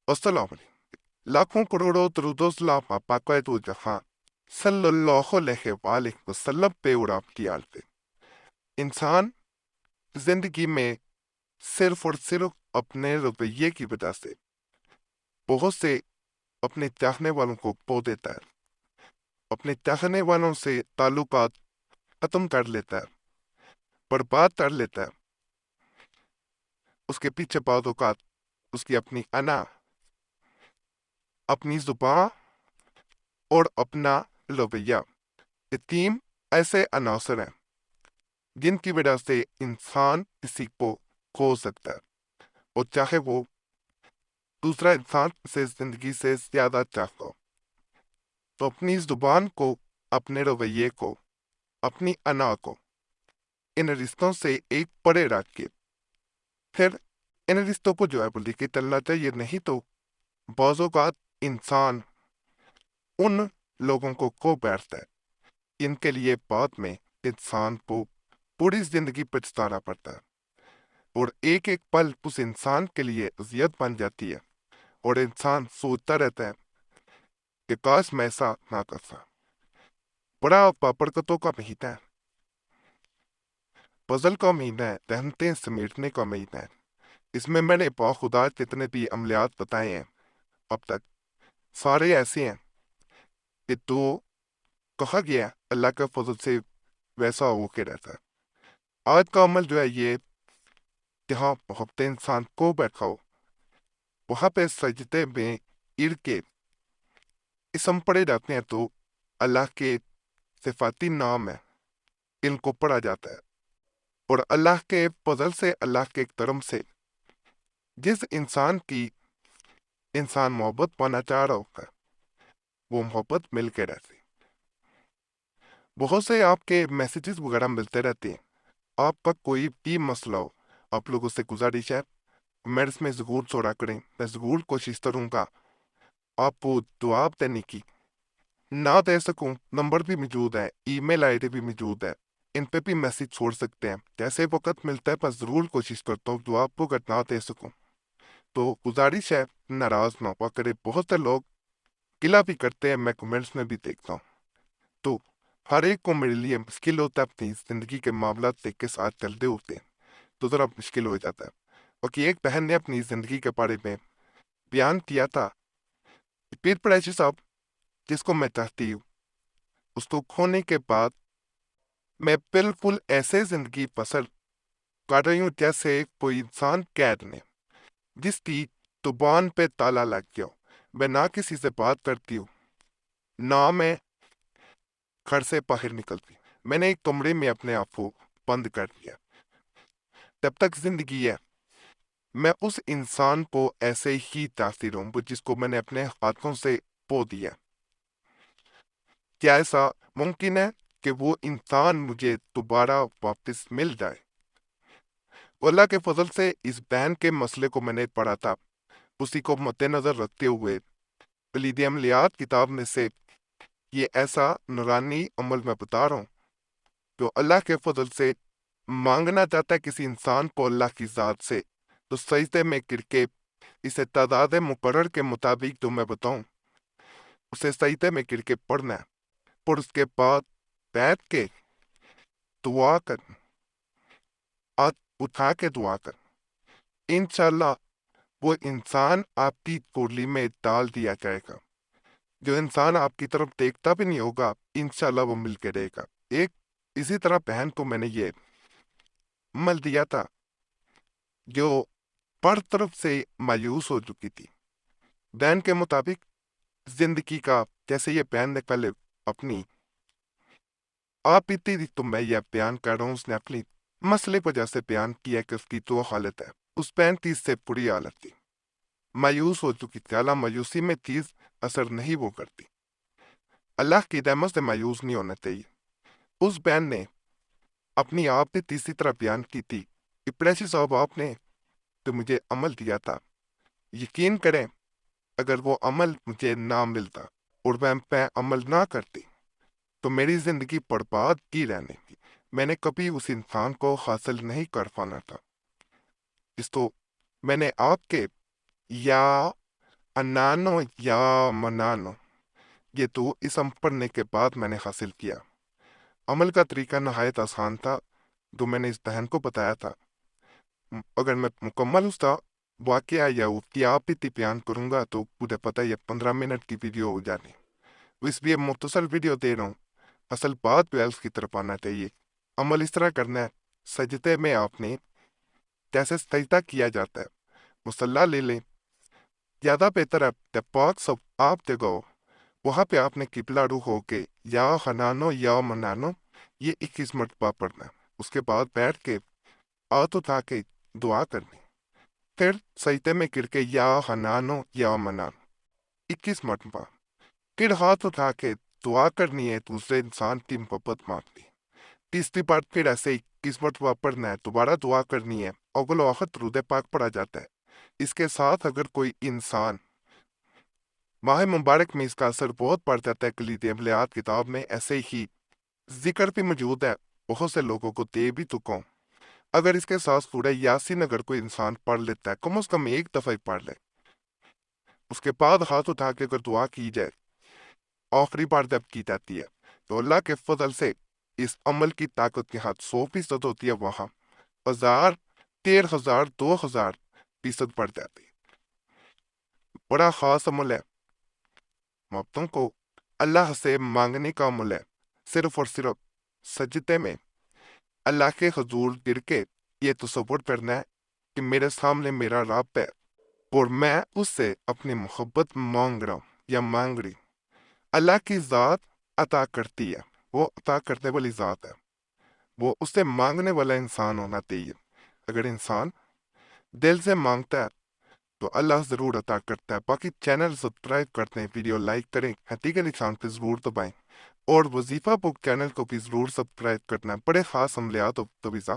السلام علیکم، لاکھوں کروڑوں درود و سلام پاک جہاں صلی اللہ علیہ وآلہ وسلم پہ اور آپ کی آل پہ۔ انسان زندگی میں صرف اور صرف اپنے رویے کی وجہ سے بہت سے اپنے چاہنے والوں کو کھو دیتا ہے، اپنے چاہنے والوں سے تعلقات ختم کر لیتا ہے، برباد کر لیتا ہے۔ اس کے پیچھے بعض اوقات اس کی اپنی انا، اپنی زبان اور اپنا رویہ، یہ تین ایسے عناصر ہیں جن کی وجہ سے انسان کسی کو کھو سکتا ہے، اور چاہے وہ دوسرا انسان سے زندگی سے زیادہ چاہتا ہو، تو اپنی زبان کو، اپنے رویے کو، اپنی انا کو ان رشتوں سے ایک پرے رکھ کے پھر ان رشتوں کو جو ہے وہ لے کے چلنا چاہیے۔ نہیں تو بعض اوقات انسان ان لوگوں کو کھو بیٹھتا ہے، ان کے لیے بعد میں انسان کو پوری زندگی پچھتانا پڑتا ہے، اور ایک ایک پل اس انسان کے لیے اذیت بن جاتی ہے، اور انسان سوچتا رہتا ہے کہ کاش میں ایسا نہ کرتا۔ بڑا بابرکتوں کا مہینہ ہے، پزل کا مہینہ ہے، رحمتیں سمیٹنے کا مہینہ ہے۔ اس میں نے باخدا جتنے بھی عملیات بتائے ہیں اب تک، سارے ایسے ہیں کہ تو کہا گیا اللہ کے فضل سے ویسا ہو کے رہتا ہے۔ آج کا عمل جو ہے یہ، جہاں محبت انسان کو بیٹھا ہو، وہاں پہ سجدے میں ار کے اسم پڑے جاتے ہیں، تو اللہ کے صفاتی نام ہے، ان کو پڑھا جاتا ہے، اور اللہ کے فضل سے، اللہ کے کرم سے جس انسان کی انسان محبت پانا چاہ رہا ہوتا ہے، وہ محبت مل کے رہتی۔ بہت سے آپ کے میسیجز وغیرہ ملتے رہتے ہیں، آپ کا کوئی بھی مسئلہ ہو، آپ لوگوں سے گزارش ہے کمنٹس میں ضرور چھوڑا کریں، میں ضرور کوشش کروں گا آپ کو دعا دینے کی۔ نہ دے سکوں، نمبر بھی موجود ہے، ای میل آئی ڈی بھی موجود ہے، ان پہ بھی میسیج چھوڑ سکتے ہیں، جیسے وقت ملتا ہے میں ضرور کوشش کرتا ہوں دعا آپ کو اگر نہ دے سکوں تو گزارش ہے ناراض نہ ہوا کرے۔ بہت سے لوگ گلہ بھی کرتے ہیں، میں کمنٹس میں بھی دیکھتا ہوں، تو ہر ایک کو میرے لیے مشکل ہوتا ہے، اپنی زندگی کے معاملات کے ساتھ چلتے ہوتے ہیں تو ذرا مشکل ہو جاتا ہے۔ اور ایک بہن نے اپنی زندگی کے بارے میں بیان کیا تھا، پیر پریشی صاحب جس کو میں چاہتی ہوں، اس کو کھونے کے بعد میں بالکل ایسے زندگی بسر کر رہی ہوں جیسے کوئی انسان قید نے، جس کی زبان پہ تالا لگ گیا ہو۔ میں نہ کسی سے بات کرتی ہوں، نہ میں گھر سے باہر نکلتی۔ میں نے ایک کمرے میں اپنے آپ کو بند کر دیا۔ جب تک زندگی ہے میں اس انسان کو ایسے ہی چاہتی رہوں جس کو میں نے اپنے ہاتھوں سے پو دیا۔ کیا ایسا ممکن ہے کہ وہ انسان مجھے دوبارہ واپس مل جائے؟ اللہ کے فضل سے اس بہن کے مسئلے کو میں نے پڑھا تھا، اسی کو مد نظر رکھتے ہوئے کلید عملیات کتاب میں سے یہ ایسا نورانی عمل میں بتا رہا ہوں جو اللہ کے فضل سے مانگنا چاہتا ہے کسی انسان کو اللہ کی ذات سے، تو سجدے میں گر کے اسے تعداد مقرر کے مطابق جو میں بتاؤں اسے سجدے میں گر کے پڑھنا ہے، اور اس کے بعد بیٹھ کے دعا کر، ہاتھ اٹھا کے دعا کر، انشاءاللہ وہ انسان آپ کی کولی میں ڈال دیا جائے گا۔ جو انسان آپ کی طرف دیکھتا بھی نہیں ہوگا انشاءاللہ وہ مل کے رہے گا۔ ایک اسی طرح بہن کو میں نے یہ عمل دیا تھا جو پر طرف سے مایوس ہو چکی تھی۔ بہن کے مطابق زندگی کا، جیسے یہ بہن نے پہلے اپنی آپ بیتی تھی تو میں یہ بیان کر رہا ہوں، اس نے اپنی مسئلے کی وجہ سے بیان کیا کہ اس کی دو حالت ہے۔ اس بہن کی اس سے بری حالت تھی، مایوس ہو چکی تھی۔ اللہ مایوسی میں چیز اثر نہیں وہ کرتی، اللہ کی رحمت سے مایوس نہیں ہونا چاہیے۔ اس بہن نے اپنی آپ نے تیسری طرح بیان کی تھی کہ پریشی صاحب آپ نے تو مجھے عمل دیا تھا، یقین کریں اگر وہ عمل مجھے نہ ملتا اور میں عمل نہ کرتی تو میری زندگی برباد کی رہنے تھی، میں نے کبھی اس انسان کو حاصل نہیں کر پانا تھا جس کو میں نے آپ کے یا انانو یا منانو، یہ تو اسم پڑھنے کے بعد میں نے حاصل کیا۔ عمل کا طریقہ نہایت آسان تھا جو میں نے اس بہن کو بتایا تھا۔ اگر میں مکمل اس کا واقعہ یا واقعات بیان کروں گا تو مجھے پتہ یہ 15 منٹ کی ویڈیو ہو جانی، اس لیے مختصر ویڈیو دے رہا ہوں۔ اصل بات ویلز کی طرف آنا چاہیے۔ عمل اس طرح کرنا ہے، سجدے میں آپ نے جیسے سجدہ کیا جاتا ہے، مصلی لے لیں، زیادہ بہتر ہے جب پاک سب آپ جگہ ہو، وہاں پہ آپ نے قبلہ رخ ہو کے یا حنانو یا منانو یہ 21 مرتبہ پڑھنا ہے۔ اس کے بعد بیٹھ کے ہاتھ اٹھا کے دعا کرنی، پھر سجدے میں گر کے یا حنانو یا منانو 21 مرتبہ، پھر ہاتھ اٹھا کے دعا کرنی ہے، دوسرے انسان کی محبت مانگنی، تیسری بار پھر ایسے 21 مرتبہ پڑھنا ہے، دوبارہ دعا کرنی ہے، اول و آخر درود پاک پڑھا جاتا ہے۔ اس کے ساتھ اگر کوئی انسان ماہ مبارک میں اس کا اثر بہت بڑھ جاتا ہے، کلید عملیات کتاب میں ایسے ہی ذکر بھی موجود ہے، بہت سے لوگوں کو دے بھی چکا ہوں۔ اگر اس کے ساتھ سورہ یاسین اگر کوئی انسان پڑھ لیتا ہے، کم از کم ایک دفعہ ہی پڑھ لے، اس کے بعد ہاتھ اٹھا کے اگر دعا کی جائے، آخری بار جب کی جاتی ہے تو اللہ کے فضل سے اس عمل کی طاقت کے ہاتھ 100% ہوتی ہے، وہاں 1000 1000 2000% بڑھ جاتی ہے۔ بڑا خاص عمل ہے، محبتوں کو اللہ سے مانگنے کا عمل ہے، صرف اور صرف سجدے میں اللہ کے حضور گر کے یہ تصور کرنا ہے کہ میرے سامنے میرا رب ہے اور میں اس سے اپنی محبت مانگ رہا ہوں یا مانگ رہی ہوں۔ اللہ کی ذات عطا کرتی ہے، وہ عطا کرنے والی ذات ہے، وہ اس سے مانگنے والا انسان ہونا چاہیے۔ اگر انسان دل سے مانگتا ہے تو اللہ ضرور عطا کرتا ہے۔ باقی چینل سبسکرائب کرتے ہیں، ویڈیو لائک کریں، گھنٹی کے نشان پہ ضرور دبائیں، اور وظیفہ بک چینل کو بھی ضرور سبسکرائب کرنا ہے۔ بڑے خاص عملیات و تویزہ